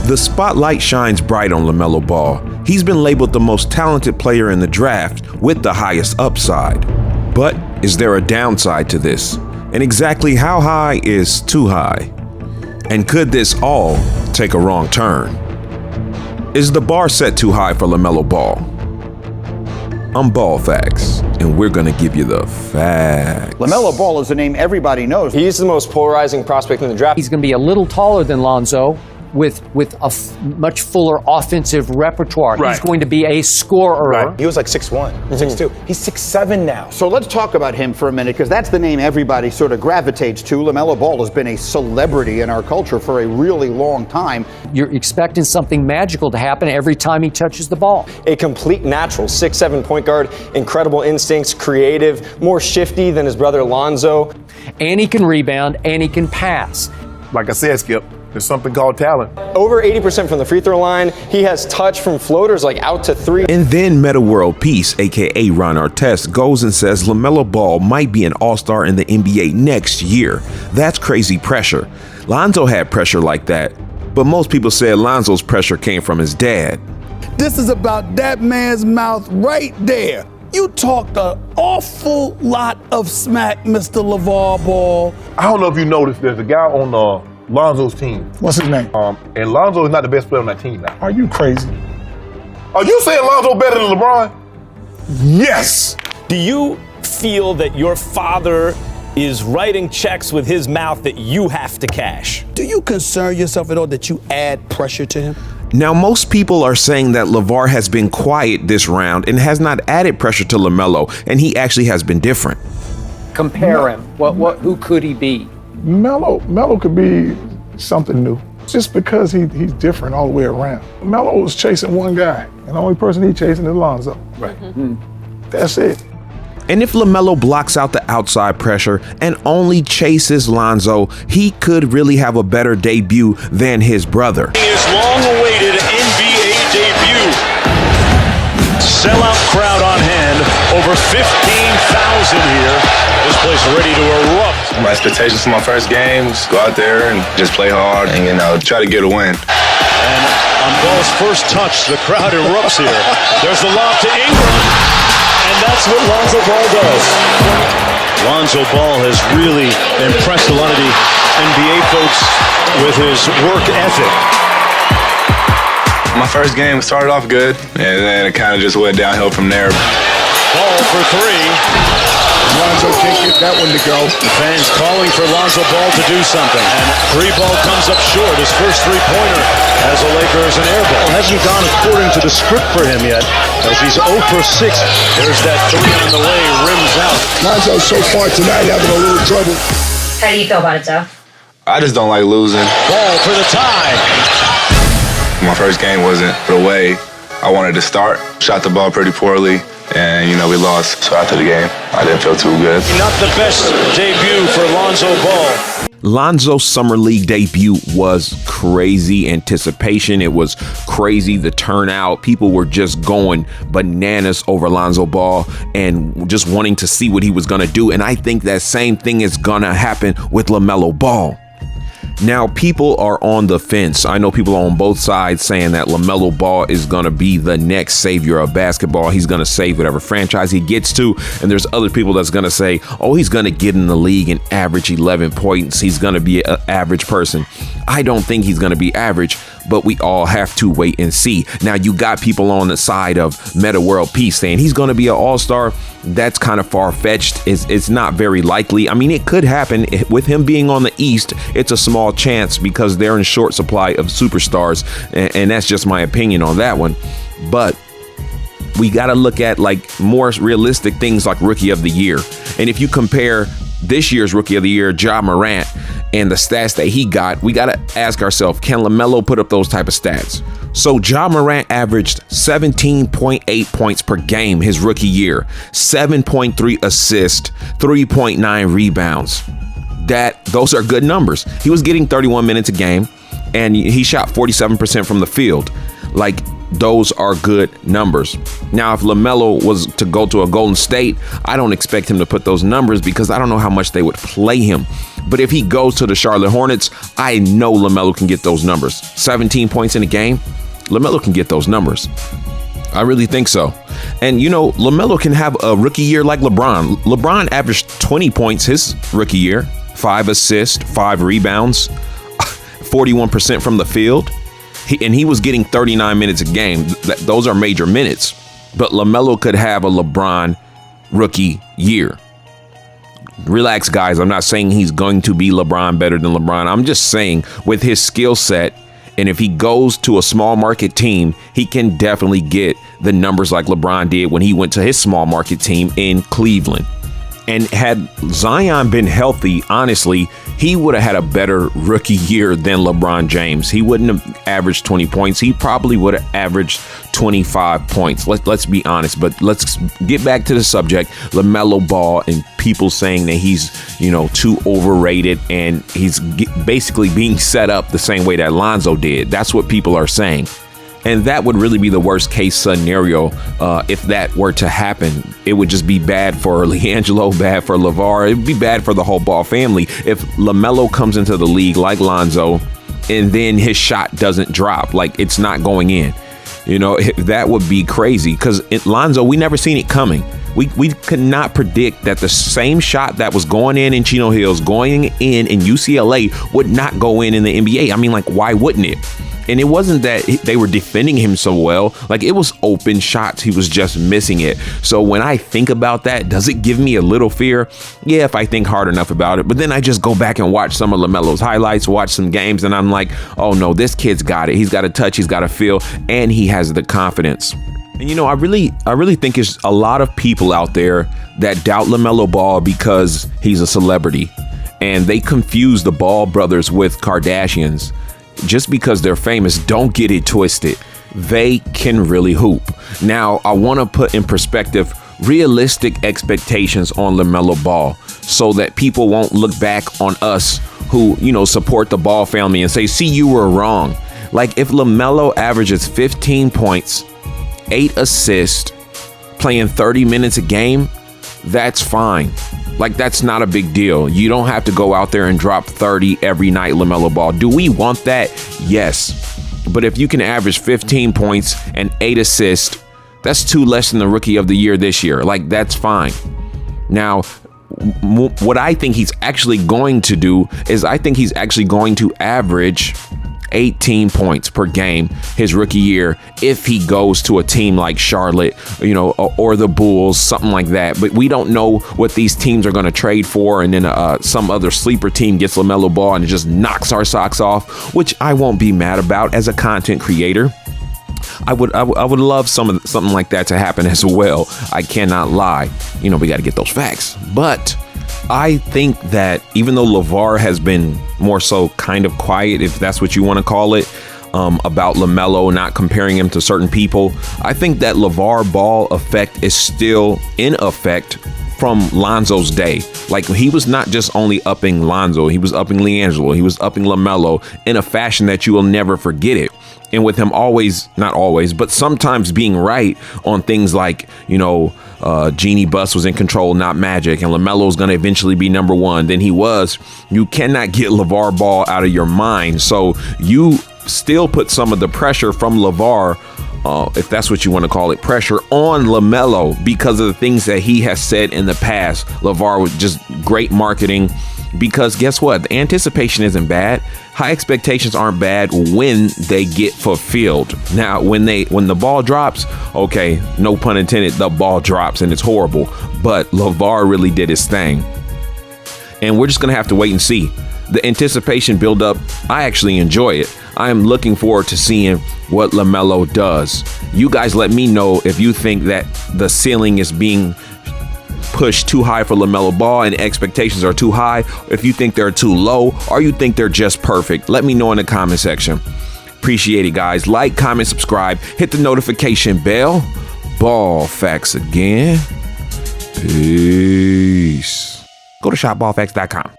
The spotlight shines bright on LaMelo Ball. He's been labeled the most talented player in the draft with the highest upside. But is there a downside to this? And exactly how high is too high? And could this all take a wrong turn? Is the bar set too high for LaMelo Ball? I'm Ball Facts, and we're gonna give you the facts. LaMelo Ball is a name everybody knows. He's the most polarizing prospect in the draft. He's going to be a little taller than Lonzo with a much fuller offensive repertoire. Right. He's going to be a scorer. Right. He was like 6'1", 6'2". He's 6'7" now. So let's talk about him for a minute, because that's the name everybody sort of gravitates to. LaMelo Ball has been a celebrity in our culture for a really long time. You're expecting something magical to happen every time he touches the ball. A complete natural, 6'7" point guard, incredible instincts, creative, more shifty than his brother Lonzo. And he can rebound, and he can pass. Like I said, Skip, there's something called talent. Over 80% from the free throw line. He has touch from floaters like out to three. And then Meta World Peace, aka Ron Artest, goes and says LaMelo Ball might be an all-star in the NBA next year. That's crazy pressure. Lonzo had pressure like that, but most people said Lonzo's pressure came from his dad. This is about that man's mouth right there. You talked an awful lot of smack, Mr. LaVar Ball. I don't know if you noticed, there's a guy on Lonzo's team. What's his name? And Lonzo is not the best player on that team now. Are you crazy? Are you saying Lonzo better than LeBron? Yes. Do you feel that your father is writing checks with his mouth that you have to cash? Do you concern yourself at all that you add pressure to him? Now, most people are saying that LaVar has been quiet this round and has not added pressure to LaMelo, and he actually has been different. Compare him. Who could he be? Melo could be something new, just because he's different all the way around. Melo was chasing one guy, and the only person he's chasing is Lonzo. Right. That's it. And if LaMelo blocks out the outside pressure and only chases Lonzo, he could really have a better debut than his brother. His long-awaited NBA debut. Sellout crowd on hand, over 15,000 here. This place ready to erupt. My expectations for my first game is go out there and just play hard and, try to get a win. And on Ball's first touch, the crowd erupts here. There's the lob to Ingram, and that's what Lonzo Ball does. Lonzo Ball has really impressed a lot of the NBA folks with his work ethic. My first game started off good, and then it kind of just went downhill from there. Ball for three. Lonzo can't get that one to go. The fans calling for Lonzo Ball to do something. And three ball comes up short. His first three-pointer as a Lakers an air ball. Hasn't gone according to the script for him yet, as he's 0 for 6. There's that three on the way, rims out. Lonzo so far tonight having a little trouble. How do you feel about it, Joe? I just don't like losing. Ball for the tie. My first game wasn't the way I wanted to start. Shot the ball pretty poorly, and, we lost. So after the game, I didn't feel too good. Not the best debut for Lonzo Ball. Lonzo's Summer League debut was crazy anticipation. It was crazy, the turnout. People were just going bananas over Lonzo Ball and just wanting to see what he was going to do. And I think that same thing is going to happen with LaMelo Ball. Now, people are on the fence. I know people are on both sides saying that LaMelo Ball is going to be the next savior of basketball. He's going to save whatever franchise he gets to. And there's other people that's going to say, oh, he's going to get in the league and average 11 points. He's going to be an average person. I don't think he's going to be average, but we all have to wait and see. Now, you got people on the side of Meta World Peace saying he's going to be an all-star. That's kind of far-fetched. It's not very likely. I mean, it could happen. With him being on the East, it's a small chance because they're in short supply of superstars, and that's just my opinion on that one. But we got to look at more realistic things like Rookie of the Year. And if you compare this year's Rookie of the Year, Ja Morant, and the stats that he got, we got to ask ourselves, can LaMelo put up those type of stats? So Ja Morant averaged 17.8 points per game his rookie year, 7.3 assists, 3.9 rebounds. Those are good numbers. He was getting 31 minutes a game, and he shot 47% from the field. those are good numbers. Now, if LaMelo was to go to a Golden State, I don't expect him to put those numbers because I don't know how much they would play him. But if he goes to the Charlotte Hornets, I know LaMelo can get those numbers. 17 points in a game, LaMelo can get those numbers. I really think so. And, you know, LaMelo can have a rookie year like LeBron. LeBron averaged 20 points his rookie year, 5 assists, 5 rebounds, 41% from the field. He was getting 39 minutes a game. Those are major minutes. But LaMelo could have a LeBron rookie year. Relax, guys. I'm not saying he's going to be LeBron, better than LeBron. I'm just saying with his skill set, and if he goes to a small market team, he can definitely get the numbers like LeBron did when he went to his small market team in Cleveland. And had Zion been healthy, honestly, he would have had a better rookie year than LeBron James. He wouldn't have averaged 20 points. He probably would have averaged 25 points. Let's be honest, but let's get back to the subject. LaMelo Ball and people saying that he's, you know, too overrated and he's basically being set up the same way that Lonzo did. That's what people are saying. And that would really be the worst case scenario if that were to happen. It would just be bad for LiAngelo, bad for LeVar. It would be bad for the whole Ball family if LaMelo comes into the league like Lonzo and then his shot doesn't drop, like it's not going in. You know, that would be crazy because Lonzo, we never seen it coming. We could not predict that the same shot that was going in Chino Hills, going in UCLA would not go in the NBA. I mean, like, why wouldn't it? And it wasn't that they were defending him so well. Like, it was open shots. He was just missing it. So when I think about that, does it give me a little fear? Yeah, if I think hard enough about it. But then I just go back and watch some of LaMelo's highlights, watch some games, and I'm like, oh no, this kid's got it. He's got a touch, he's got a feel, and he has the confidence. And you know, I really think there's a lot of people out there that doubt LaMelo Ball because he's a celebrity. And they confuse the Ball brothers with Kardashians. Just because they're famous, don't get it twisted. They can really hoop. Now, I want to put in perspective realistic expectations on LaMelo Ball so that people won't look back on us who, you know, support the Ball family and say, see, you were wrong. Like, if LaMelo averages 15 points, 8 assists, playing 30 minutes a game, that's fine. Like, that's not a big deal. You don't have to go out there and drop 30 every night, LaMelo Ball. Do we want that? Yes. But if you can average 15 points and 8 assists, that's 2 less than the rookie of the year this year. Like, that's fine. Now, what I think he's actually going to do is I think he's actually going to average 18 points per game his rookie year if he goes to a team like Charlotte, you know, or the Bulls, something like that. But we don't know what these teams are going to trade for, and then some other sleeper team gets LaMelo Ball and it just knocks our socks off, which I won't be mad about as a content creator. I would love something like that to happen as well. I cannot lie. You know, we got to get those facts. But I think that even though LeVar has been more so kind of quiet, if that's what you want to call it, about LaMelo, not comparing him to certain people, I think that LeVar Ball effect is still in effect from Lonzo's day. Like, he was not just only upping Lonzo, he was upping LiAngelo, he was upping LaMelo in a fashion that you will never forget it. And with him not always, but sometimes being right on things like, you know, Jeannie Buss was in control, not Magic, and LaMelo's going to eventually be number one. Then he was. You cannot get LeVar Ball out of your mind. So you still put some of the pressure from LeVar, if that's what you want to call it, pressure on LaMelo because of the things that he has said in the past. LeVar was just great marketing. Because guess what? The anticipation isn't bad. High expectations aren't bad when they get fulfilled. Now, when the ball drops, okay, no pun intended, the ball drops and it's horrible. But LeVar really did his thing. And we're just going to have to wait and see. The anticipation buildup, I actually enjoy it. I am looking forward to seeing what LaMelo does. You guys let me know if you think that the ceiling is being pushed too high for LaMelo Ball and expectations are too high, if you think they're too low, or you think they're just perfect. Let me know in the comment section. Appreciate it, guys. Like, comment, subscribe, hit the notification bell. Ball facts again. Peace. Go to shopballfacts.com.